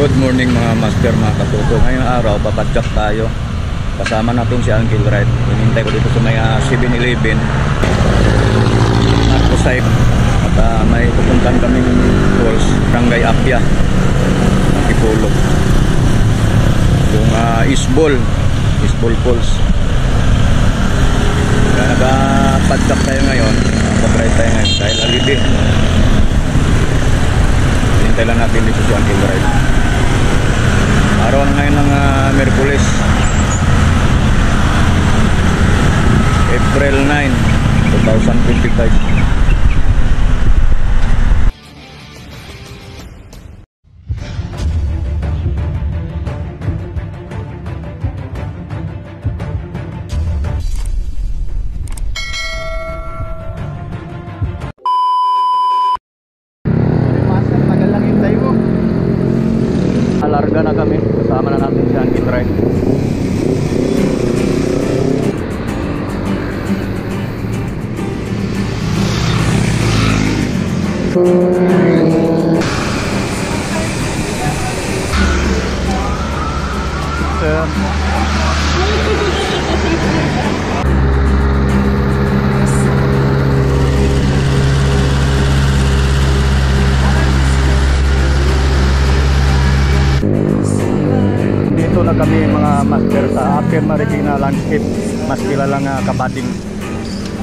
Good morning mga master, mga katuto. Ngayong araw, papadjak tayo. Kasama natin si Uncle Red. Hinintay ko dito sa may 7-Eleven. Marcosite. At may pupuntan kaming falls, Barangay Apia, Antipolo. Yung Isbol Falls. Kaya nagpapadjak tayo ngayon. Papatry tayo ngayon dahil alidi. Hinintay lang natin dito si Uncle Red. Araw na ngayon ng Miyerkules, April 9, 2025. Alarga na kami, kasama na natin si Uncle Red. Dito na kami mga master sa Apia Marikina Landscape, mas kilalang kabating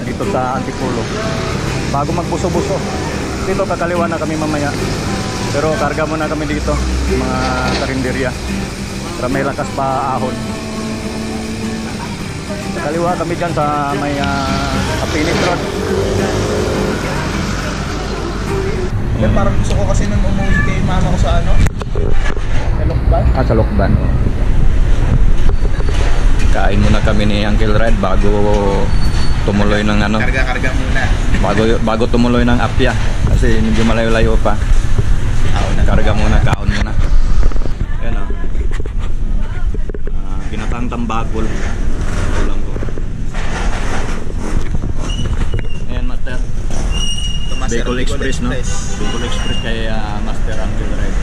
dito sa Antipolo. Bago magbuso-buso dito, kakaliwa na kami mamaya, pero karga muna kami dito mga karinderya para may lakas pa ahon. Kakaliwa kami dyan sa may Apinis Road. Parang gusto ko kasi nung umuwi kay mama ko sa Lokban. Sa Lokban. Kain muna kami ni Uncle Red bago tumuloy ng Karga muna. Bago tumuloy ng Apia kasi medyo malayo-layo pa. Karga muna, kaon muna. Ayan ginatang tambakol. Ulam ko. Ayan master. Bicol Express, no? Bicol Express kay Master Uncle Red.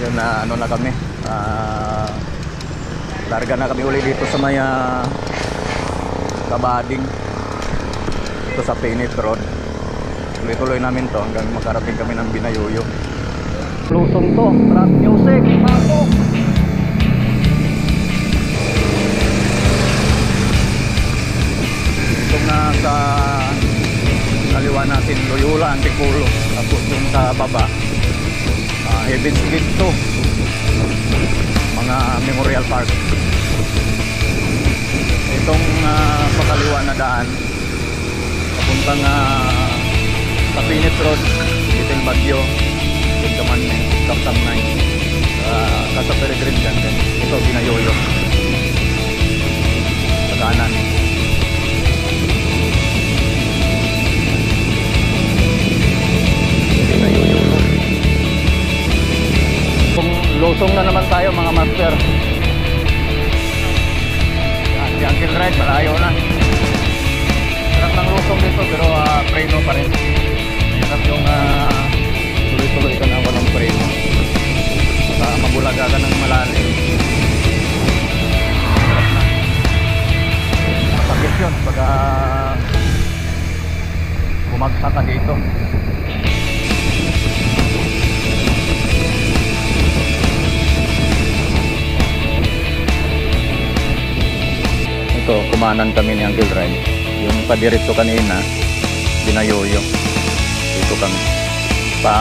Yan na kami. Larga na kami uli dito sa may Kabading. Ito sa Pinit Road. Tuloy-tuloy namin to hanggang makarating kami ng Binayuyo. Lusong to, rock music, pasok! Itong nasa kaliwa natin, Loyola, Antipolo. Tapos yung sa baba, Heaven's Gate to, mga Memorial Park. Itong pakaliwa na daan papuntang Pinit Road, Little Baguio, Tindaman, Kapsam 9, Casa Peregrine dyan din. Ito Binayuyo sa kanan. Binayuyo. Kung lusong na naman tayo mga master. Si Uncle Red malayo na. Sarap ng lusong dito pero preno pa rin. Sarap yung tuloy-tuloy ka na walang preno. Mabulaga ka ng malalim. Sarap na. Masakit yun pag bumagsak ka dito. Ito, kumanan kami ni Uncle Red. Yung padiretso kanina, Binayuyo. Dito kami pa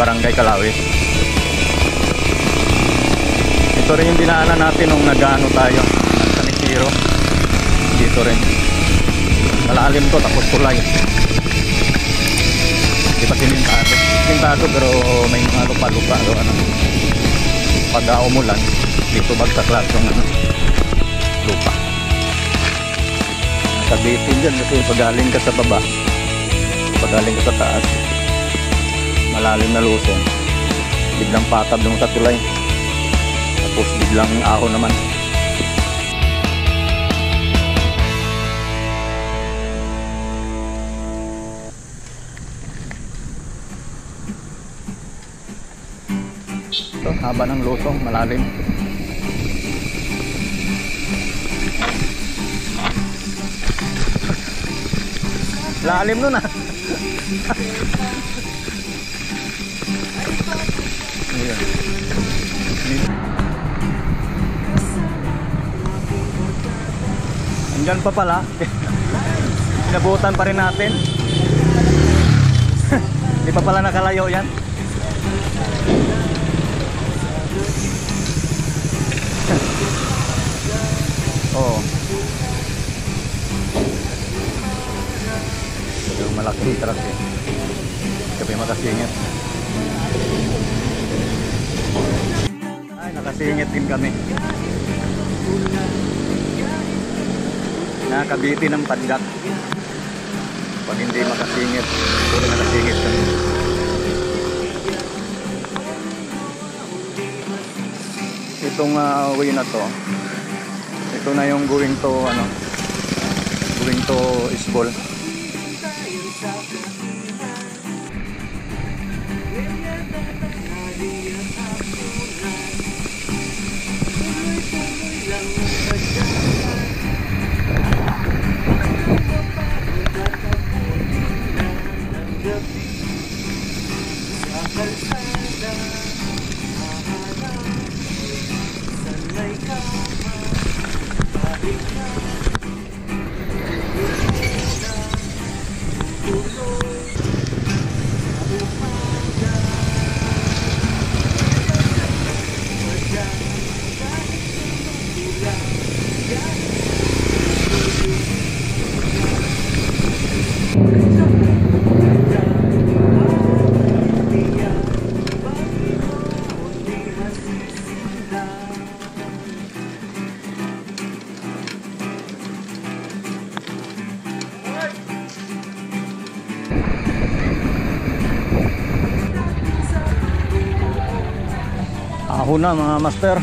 Barangay Calawis. Ito rin yung dinaanan natin nung nag-ano tayo sa Nisiro. Dito rin malalim to, tapos tulay. Hindi pa sinintado pero may mga lupa-lupa pag umulan dito bagsak lahat yung lupa. Sabitin dyan kasi pagaling ka sa baba, pagaling ka sa taas, malalim na lusong, biglang patab ng sa tulay, tapos biglang ahon naman. Ito, haba ng lusong, malalim. Lalim nun ah. Ayan. Andyan pa pala. Pinabutan pa rin natin. Hindi pa pala nakalayo yan. Oo. Yung malaking truck eh. Kami makasingit. Ay, nakasingit din kami. Nakabiti ng padyak. Pag hindi makasingit, puro nakasingit kami. Itong way na to, ito na yung going to Isbol. Ako na mga master.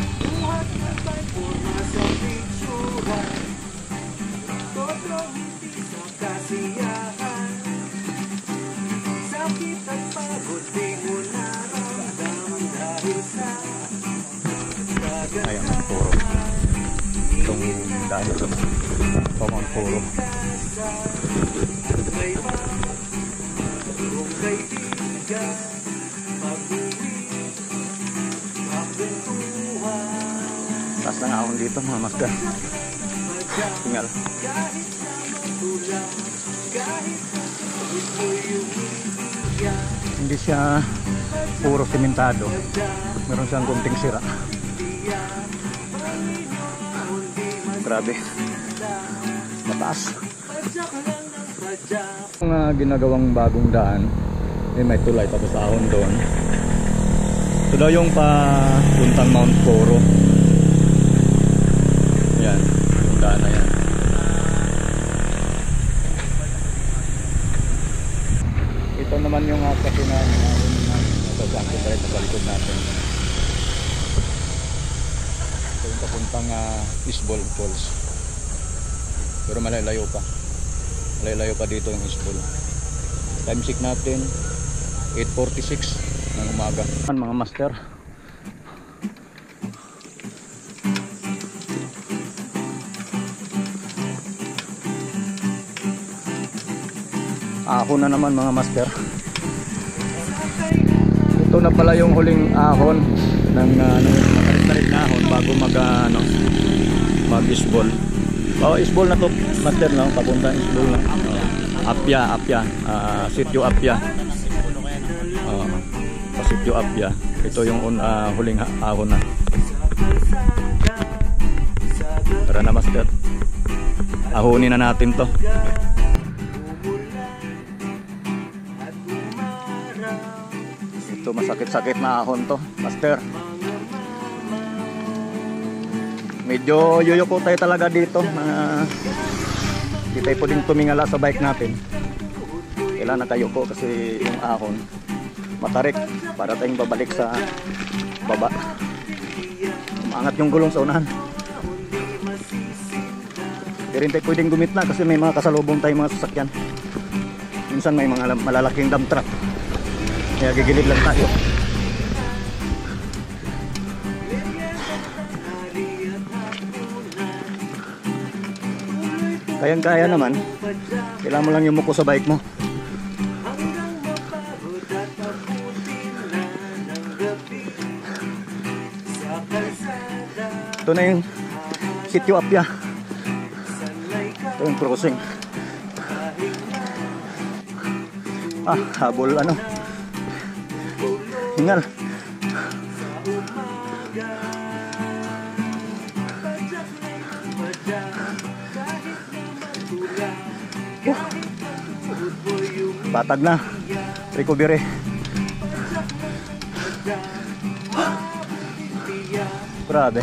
Ayan ang puro. Itong dahil ito ang puro. Taas na nga akong dito mga master. Tinggal. Hindi siya puro simentado. Meron siyang kunting sira. Grabe. Mataas. Ang ginagawang bagong daan, may tulay tapos ahon doon. Ito daw yung papuntang Mount Poro. Yan, yung daan na yan. Ito naman yung kasinan na nasasangkot tayo sa likod natin. Ito yung papuntang Isbol Falls. Pero malalayo pa. Malalayo pa dito yung Isbol. Time check natin 8:46 ng umaga. Mga master, ahon na naman mga master. Ito na pala yung huling ahon ng matarik na ahon bago mag-Isbol. Isbol na to master, no? Papunta Isbol na. Apia, Sitio Apia. Sitio Apia. Ito yung huling ahon na. Tara na master. Ahonin na natin to. Ito masakit-sakit na ahon to, master. Medyo yuyuko tayo talaga dito. Hindi tayo pwedeng tumingala sa bike natin. Kailangan nakayuko kasi yung ahon matarik para tayong babalik sa baba. Umangat yung gulong sa unahan. Hindi rin tayo pwedeng gumitna kasi may mga kasalubong tayong mga sasakyan. Minsan may mga malalaking dump truck. Kaya gigilid lang tayo. Kayang-kaya naman. Kailangan mo lang yumuko sa bike mo. Ito na yung Sitio Apia. Ito yung crossing. Habol ano. Hingal. Batag na. Recovery. Grabe.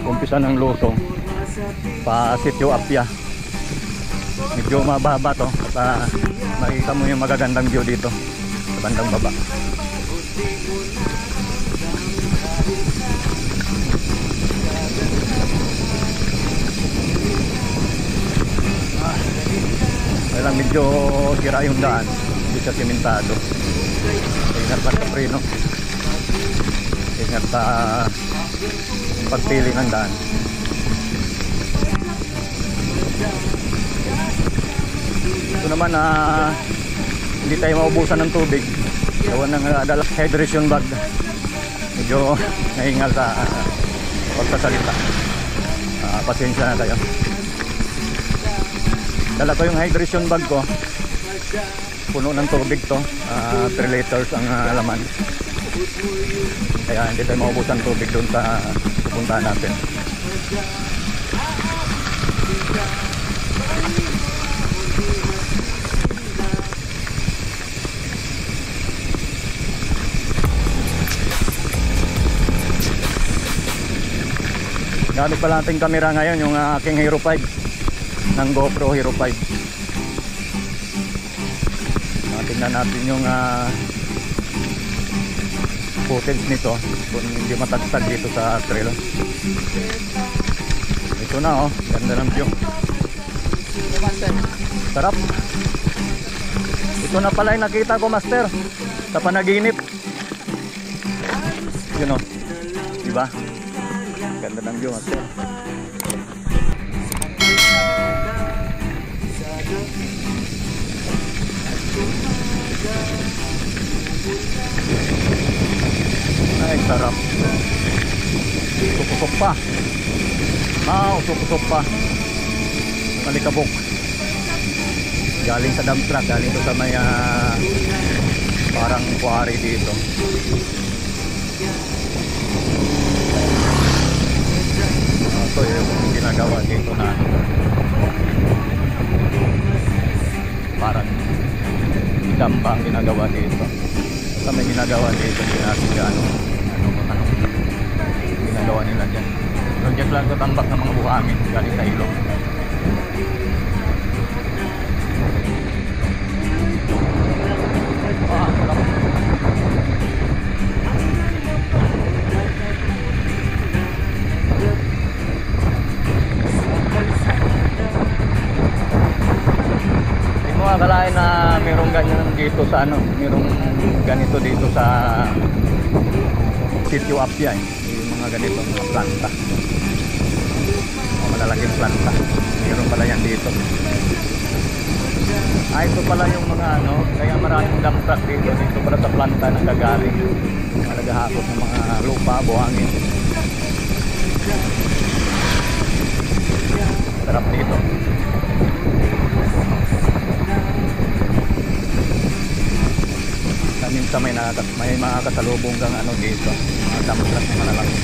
Umpisa ng Losong pa Sitio Apia. Medyo mababa to at makikita mo yung magagandang view dito sa bandang baba. Kailang medyo tira yung daan, hindi siya simentado. Ingat pa sa preno, ingat sa pagpili ng daan. Ito naman hindi tayo maubusan ng tubig. Gawa ng dala hydration bag. Medyo nahingal sa pagsasalita. Pasensya na tayo. Dala ko yung hydration bag ko. Puno ng tubig to. 3 liters ang laman. Kaya hindi tayo maubusan ng tubig doon sa pupuntahan natin. Gamit pala natin camera ngayon, yung aking Hero 5 ng GoPro Hero 5. Tingnan natin yung footage nito kung hindi matagtag dito sa trail. Ito na ganda ng view. Sarap. Ito na pala yung nakita ko, master, sa panaginip. Yun diba? Ganda ng view, master. Ay, sarap. Usok-usok pa. Usok-usok pa. Malikabok. Galing sa dump truck, galing to sa may parang quarry dito. Ito yung ginagawa dito na parang damba ang ginagawa dito. Sa may ginagawa dito ginagawa nila dyan. Project lang ito tambak ng mga buhangin galing sa ilog. Akalain na mayroong ganyan dito sa mayroong ganito dito sa Sitio Apia yung mga ganito, mga planta, malalaking planta, mayroon pala yan dito. Ito pala yung mga kaya maraming dump truck dito para sa planta na gagaling, naghahakot ng mga lupa, buhangin. Sarap dito. Minsan may mga kasalubong kang dito, mga dump truck na malalaki.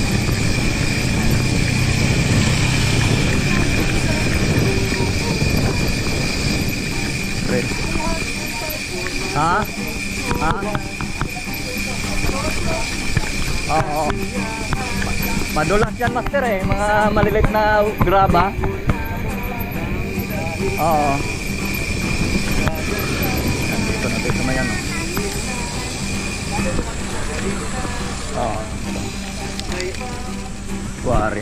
Red. Oo. Madulas yan, master, mga maliliit na graba. Oo. Nandito natin sa mayan. Quarry.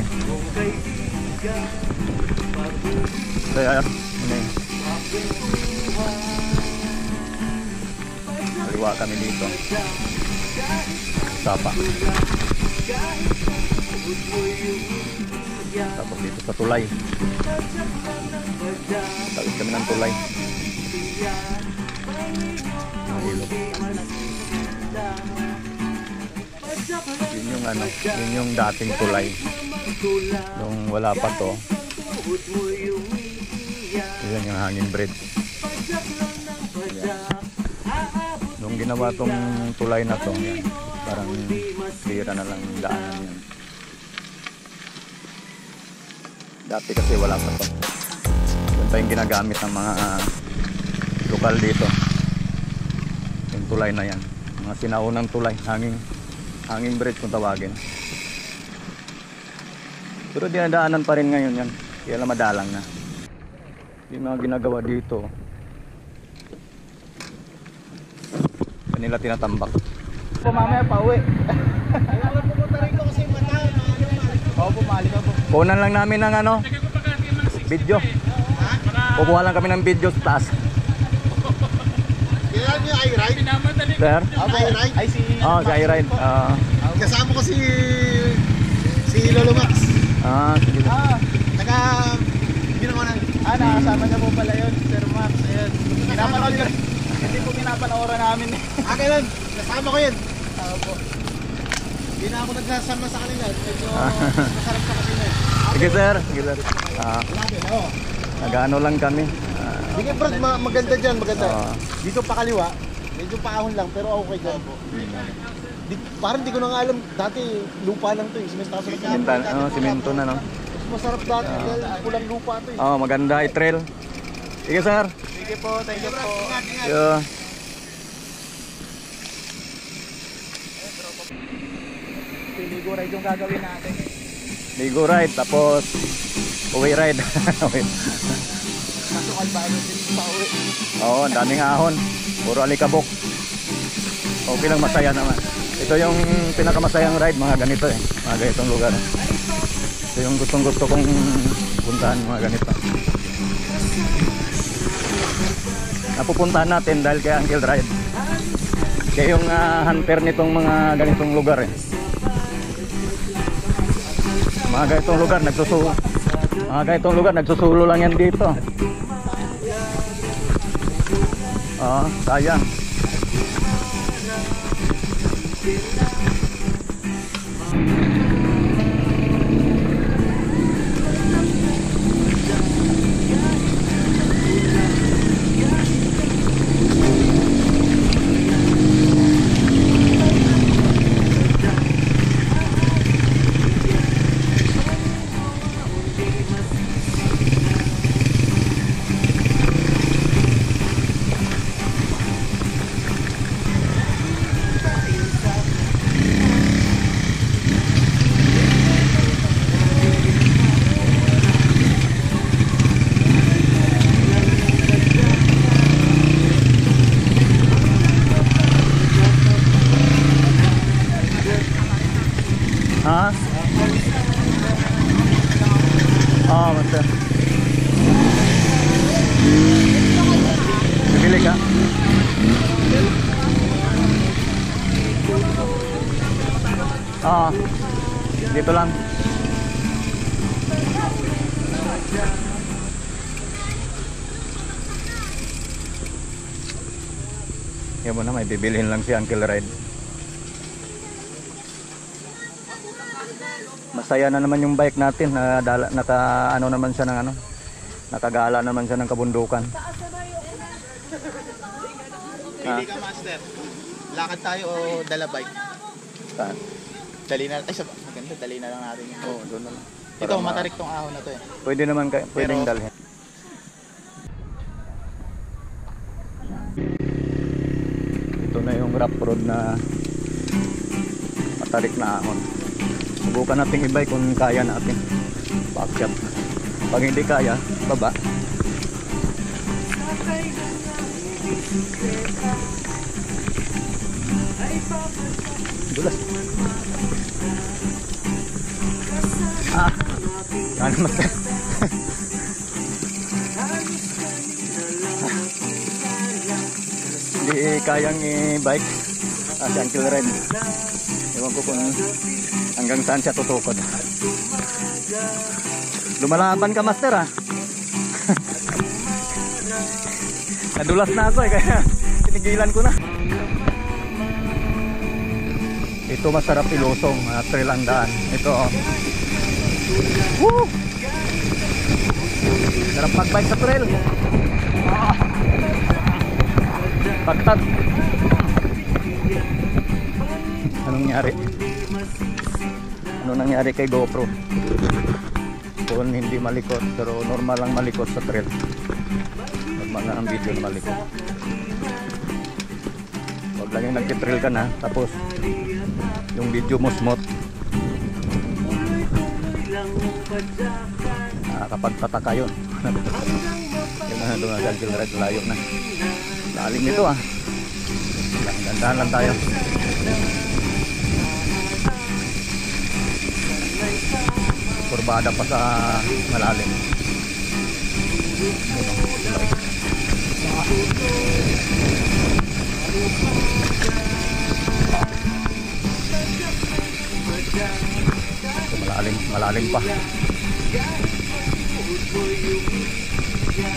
Kaya ini. Kaliwa kami dito. Sapa. Tapos dito sa tulay. Tawid kami ng tulay. Ang ilog. Yun yung ano, yun yung dating tulay. Nung wala pa to. Yan yung hangin bridge. Yan. Nung ginawa tong tulay na to, yan, parang clear na lang yung daanan yan. Dati kasi wala pa to. Yun pa yung ginagamit ng mga lokal dito. Yung tulay na yan. Mga sinaunang tulay, hanging bridge kung tawagin. Pero dinadaanan pa rin ngayon yan. Kaya lang madalang na. Yung mga ginagawa dito, kanila tinatambak. Mamaya pa uwi. Ayaw pupunta rin ko kasi matahan. Oo, bumalik ako. Kunan lang namin ng ano, video. Kukuha lang kami ng video sa taas. Kailan niyo i-ride? Sir? I-ride? Ay, si... Oh, si I-Ride. Kasama ko si Lolo Max. Sige. Taga ginawa na. Nakasama niya po pala yun, Sir Max. Ayun. Pinapanood ko. Hindi po pinapanooran namin. Kailan? Kasama ko yun. Opo. Hindi na ako nagsasama sa kanila. Medyo masarap sa kanila. Sige sir. Sige sir. Lagi, oo. Nag-ano lang kami. Sige Brad, maganda dyan, maganda. Oo. Dito pa kaliwa, medyo paahon lang, pero okay dyan. Parang di ko na nga alam, dati lupa lang to eh. Simento na no. Mas masarap dati dahil pulang lupa to eh. Oh, maganda i-trail. Sige sir. Sige po, thank you po. Yeah. Piligo ride yung gagawin natin. Ligo ride, tapos uwi ride. Masukal ba ano din pa uwi? Oo, ang daming ahon. Puro alikabok. Okay lang, masaya naman. Ito yung pinakamasayang ride, mga ganito eh. Mga ganitong lugar. Ito yung gustong-gusto kong puntahan, mga ganito. Napupuntahan natin dahil kay Uncle Ride. Kaya yung hunter nitong mga ganitong lugar eh. Mga ganitong lugar, nagsusulo lang yan dito. Sayang. Ha? Master. Bibili ka? Dito lang. Yan mo na, may bibilhin lang si Uncle Ride. Masaya na naman yung bike natin, ano naman siya ng ano, nakagala naman siya ng kabundukan. Pili ka, Master. Lakad tayo o dala bike? Saan? Dali na, maganda, dali na lang natin yun. Oo, doon na lang. Ito, matarik tong ahon na to eh. Pwede naman, pwedeng dalhin. Ito na yung rough road na matarik na ahon. Subukan natin i-bike kung kaya natin. Backyard. Pag hindi kaya, baba. Dulas. Ano master? Hindi kayang i-bike si Uncle Red. Ewan ko kung hanggang saan siya tutukod. Lumalaban ka master ah. Nadulas na ako kaya tinigilan ko na. Ito masarap ilusong, trail ang daan. Ito oh. Woo! Sarap mag-bike sa trail. Pagtag. Anong nangyari? Ano nangyari kay GoPro? Kung hindi malikot, pero normal lang malikot sa trail. Normal na ang video na malikot. Huwag lang yung nagtitrail ka na, tapos yung video mo smooth. Nakakapagtataka yun. Yung na doon na Uncle Red, layo na. Lalim nito ah. Gandahan lang tayo. Kurbada pa sa malalim. So, malalim pa.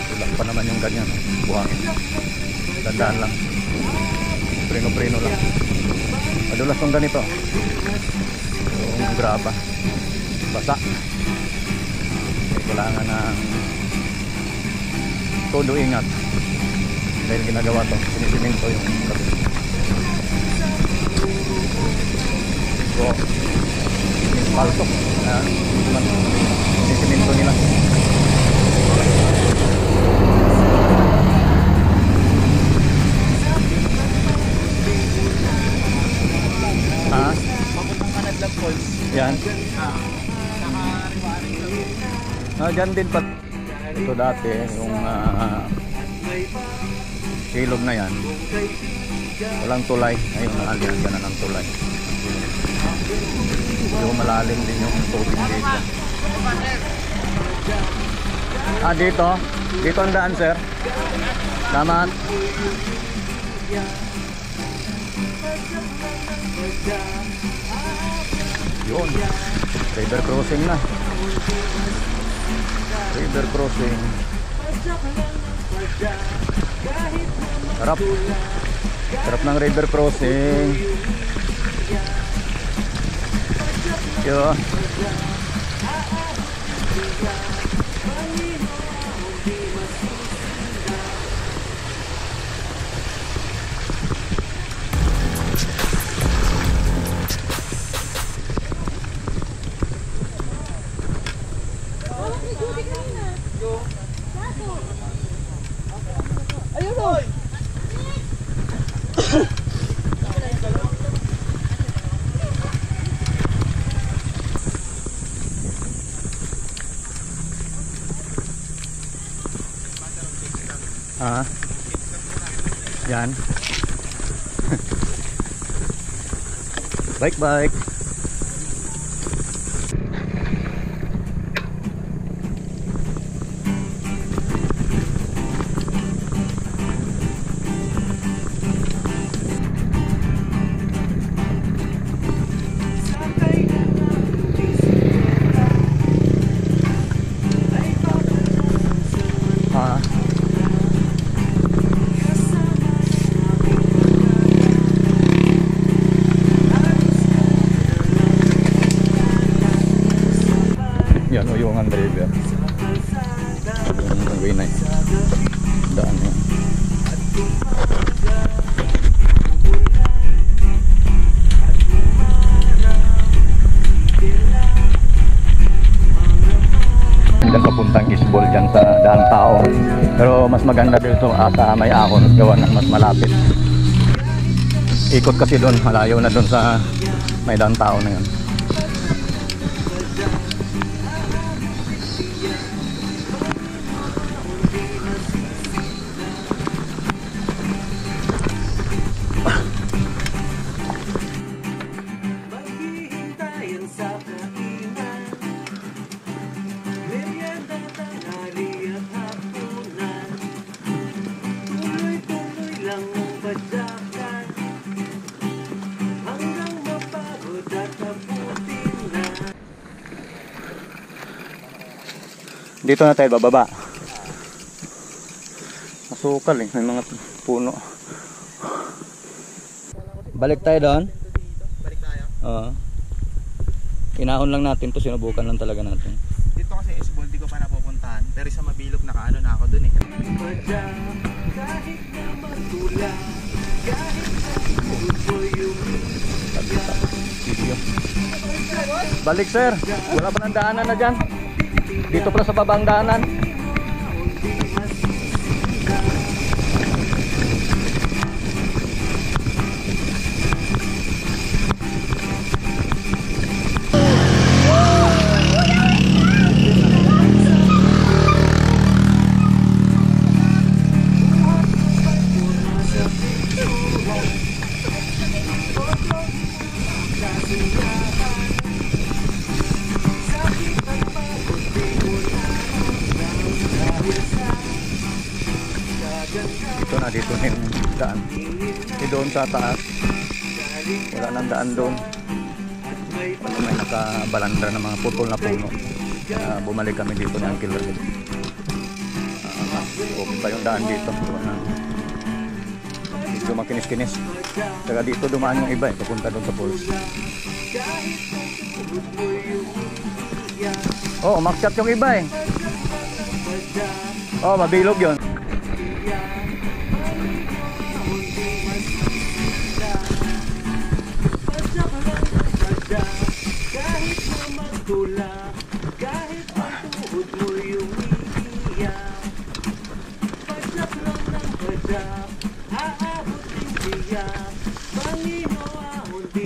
Tulang pa naman yung ganyan. Buhangin. Dandaan lang. Preno-preno lang. Madulas yung ganito. Yung graba. Basa. Kailangan ng todo ingat. Dahil ginagawa to. Sinisiminto yung gabi. So, palto. Sinisiminto nila. Ha? Papuntang Kanadlag Falls. Yan. Naka-rewiring lang. Dyan din pa. Ito dati, yung silog na yan. Walang tulay. Ngayon, naalyan ka na ng tulay. Yung malalim din yung tubig dito. Dito? Dito ang daan, sir. Salamat. Yun. River crossing na. River crossing. Sarap. Sarap ng river crossing. Yun. Yan. Bike. Yan o yung river. Yung way na yun. Daan yun. Diyan papuntang Isbol dyan sa Daan Tao. Pero mas maganda dito sa may ahon. Gawa ng mas malapit. Ikot kasi doon. Malayo na doon sa may Daan Tao na yun. Dito na tayo bababa. Masukal eh, may mga puno. Balik tayo doon. Balik tayo. Oo. Inahon lang natin to, sinubukan lang talaga natin. Dito kasi S-Ball, di ko pa napupuntahan. Pero sa Mabilog, nakaano na ako dun eh. Video. Balik sir, wala pa ng daanan na dyan. Dito pala sa babang daanan. Dito na yung daan. Doon sa taas wala nang daan doon. May nakabalandra ng mga putol na puno. Bumalik kami dito ng Uncle Red. Okay pa yung daan dito. Dito makinis-kinis. Saka dito dumaan yung iba papunta doon sa falls. Oh, umakyat yung iba Oh, Mabilog yun.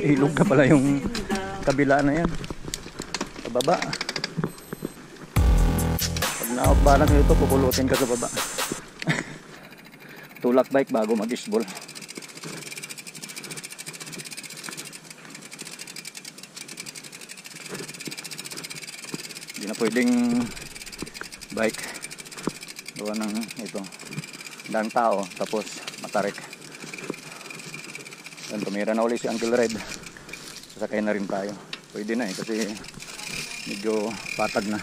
Ilog na pala yung kabila na yan. Sa baba. Pag na-off-balance ito, pupulutin ka sa baba. Tulak bike bago mag-isbol. Hindi na pwedeng bike. Gawa ng ito. Dang tao, tapos matarik. Tumira na ulit si Uncle Red. Sasakay na rin tayo. Pwede na kasi medyo patag na.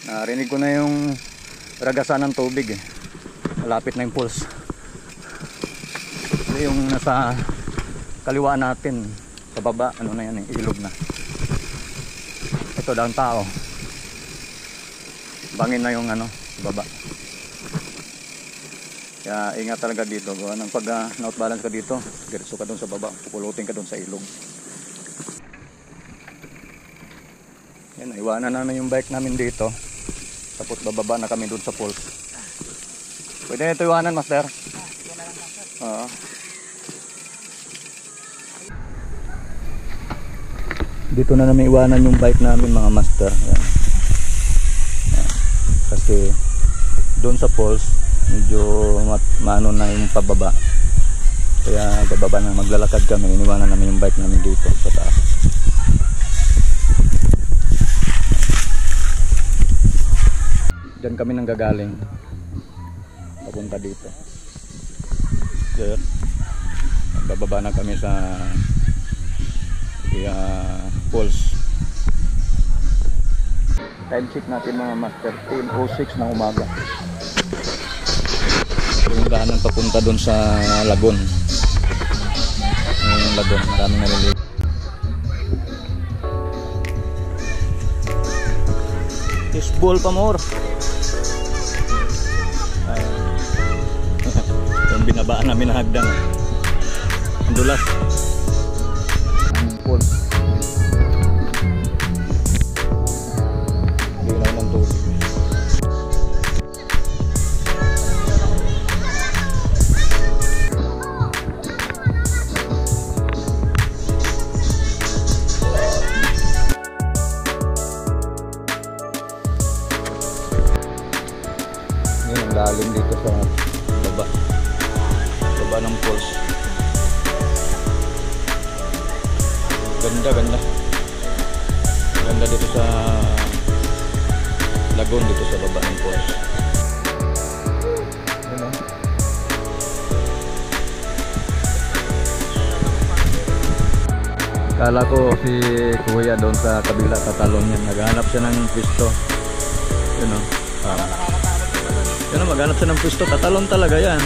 Narinig ko na yung ragasan ng tubig malapit na yung pulse. Yung nasa kaliwa natin sa baba, ano na yan ilog na. Ito daang tao. Bangin na yung baba. Kaya ingat talaga dito. Pag na-outbalance ka dito, diretso ka doon sa baba, pupulutin ka doon sa ilog. Yan, iwanan namin yung bike namin dito. Tapos bababa na kami doon sa falls. Pwede na ito iwanan, master? Oo. Dito na namin iwanan yung bike namin, mga master. Yan. Kasi doon sa falls medyo maano na yung pababa, kaya bababa na, maglalakad kami. Iniwanan namin yung bike namin dito sa taas. Diyan kami nang gagaling papunta dito. Kaya bababa na kami sa falls. Time check natin, mga master, 10:06 ng umaga. Yung daanan papunta doon sa lagon. Yung lagon, maraming naliligo. Fishball pa more. Yung binabaan namin na hagdan. Ang dulas. Ang falls. Lalim dito sa baba ng falls. Ganda dito sa lagoon, dito sa baba ng falls. Kala ko si Kuya doon sa kabila tatalon yan. Naghanap siya ng pwesto. Yun o. Yun o, maghanap siya ng pwesto. Tatalon talaga yan.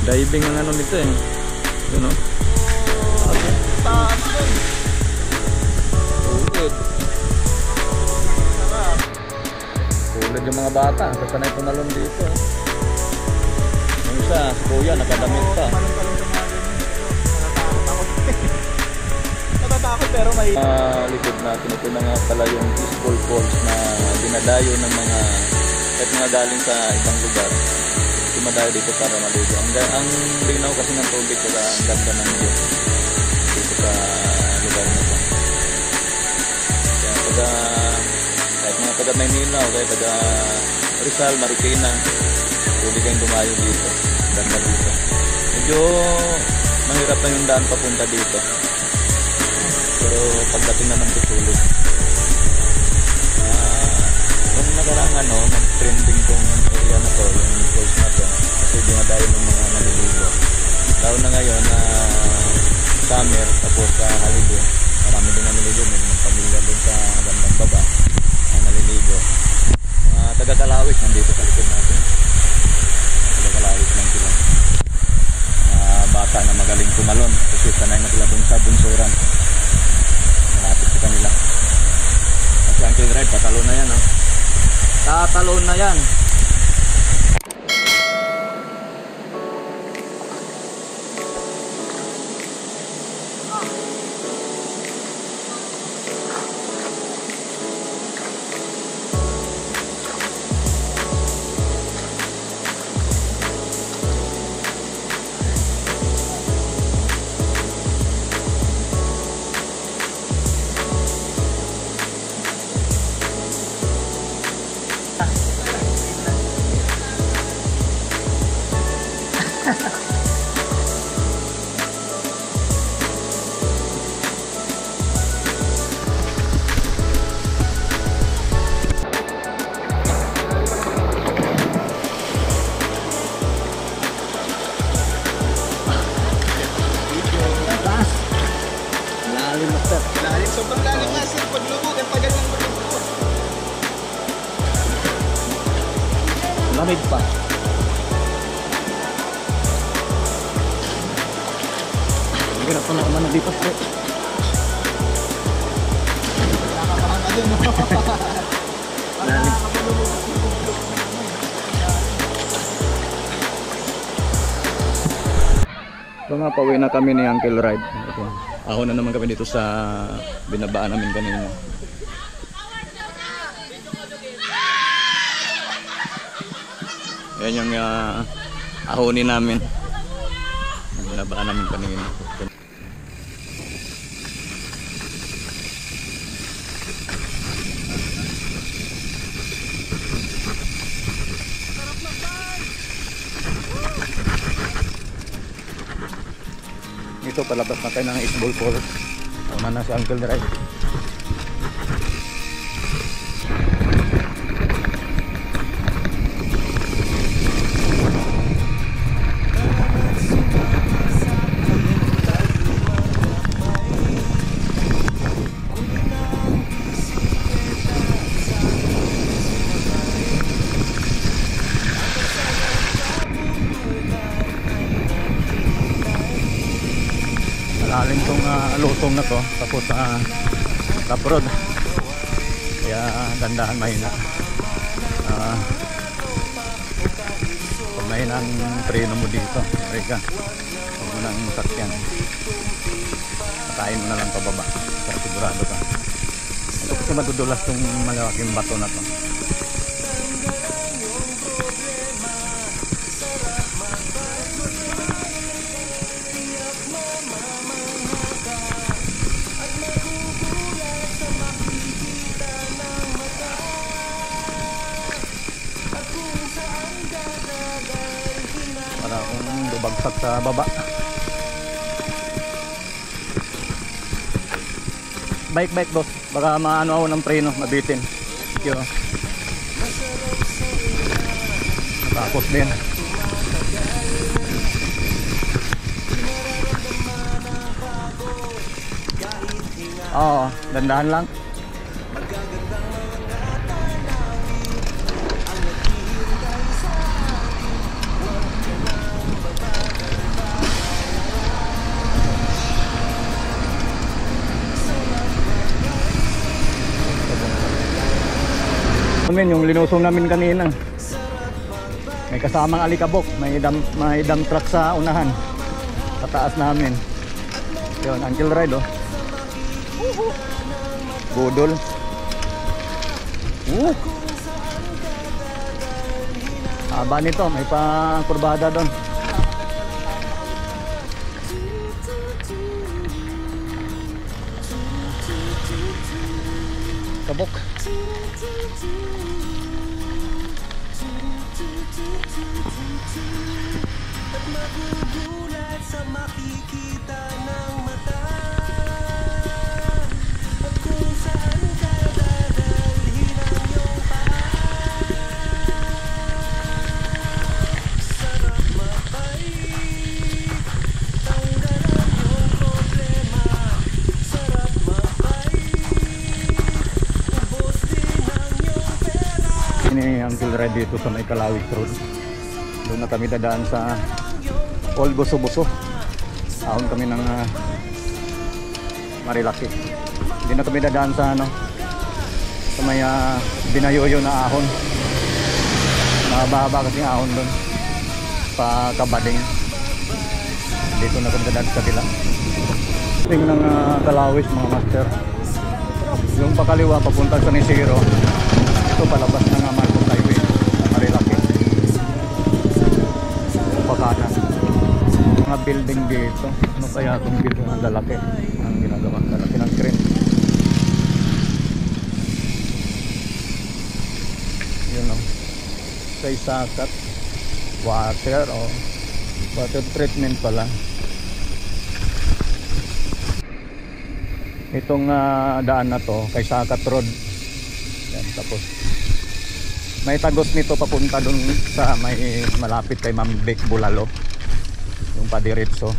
Diving ang ano nito eh. Yun o. Taas doon. Tulid. Tulid yung mga bata. Kasanay tumalon dito. Yung isa, si Kuya, nakadamit pa. Natatakot pero may... Likod natin, ito na nga pala yung peaceful falls na dinadayo ng mga kahit mga galing sa ibang lugar. Dumadayo dito para maligo. Ang linaw kasi ng tubig kaya ang ganda ng view dito sa lugar na ito. Kaya kahit mga taga Maynila o kahit taga Rizal, Marikina, pwede kayong dumayo dito. Ganda dito. Medyo mahirap na yung daan papunta dito. Pero pagdating na ng tutulog. Nung nakarang nag-trending tong area na to, yung falls na to, kasi dumadayo ng mga naliligo. Lalo na ngayon na summer, tapos holiday, marami din naliligo, may mga pamilya din sa bandang baba na naliligo. Mga taga-Kalawit nandito sa likod natin. Taga-Kalawit lang sila. Mga bata na magaling tumalon kasi sanay na sila dun sa bunsuran. Malapit sa kanila. Kasi Uncle Red, tatalon na yan, oh. Tatalon na yan. Lalim, sobrang lalim nga sir. Paglubog, ang tagal ng malubog. Lamig pa. Hirap pa na naman na dito, pre. Nakakabahan ka dun. Lalim. So nga, pauwi na kami ni Uncle Ride. Ito. Ako na naman kami dito sa binabaan namin kanina. Yan yung ahonin namin. Binabaan namin kanina. Ito palabas na tayo ng Isbol Falls. Una na si Uncle Ray. Malalim tong lutong na to, tapos top road, kaya dandahan, mahina. Pag mahina ang preno mo dito, Rika, huwag mo nang sakyan, patayin mo na lang pababa para sigurado ka. Ito kasi madudulas tong malaking bato na to. Para kung babagsak sa baba. Bike boss, baka maano ako ng preno, mabitin. Thank you. Tapos din. Oo, dandahan lang. Yung linusong namin kanina, may kasamang alikabok, may dump truck sa unahan, sa taas namin. Yun, Uncle Ride, oh. Budol. Haba nito, may pa-kurbada doon. Kabok. At magugulat sa makikita ng mata, at kung saan ka dadalhin ang iyong paa. Sarap mabait, tanggalan yung problema. Sarap mabait, ubos din ang iyong pera. Ini Uncle Red dito sa may Kalawit Road. Doon na kami dadaan sa Old Buso-Buso. Ahon kami ng Marilaki. Hindi na kami dadaan sa sa may binayoyo na ahon. Mahaba-haba kasi ahon doon. Pa Kabading. Dito na kami dadaan sa kabila. Ting ng Kalawis mga master. Yung pakaliwa papunta sa Nisiro. Ito palabas ng Marcos Highway sa Marilaki. Pakanan. Mga building dito. Ano kaya itong building ang lalaki? Ang ginagawa. Lalaki ng crane. Yun o. Kay Sakat. Water o. Water treatment pala. Itong daan na to kay Sakat Road. Yan, tapos may tagos nito papunta dun sa may malapit kay Mambek Bulalo, yung padiretso.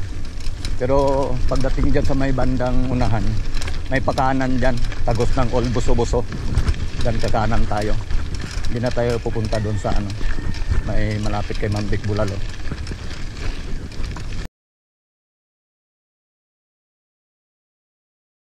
Pero pagdating dyan sa may bandang unahan, may pakanan dyan, tagos ng Old Buso-Buso. Dyan kakanan tayo. Hindi na tayo pupunta dun sa may malapit kay Mambek Bulalo.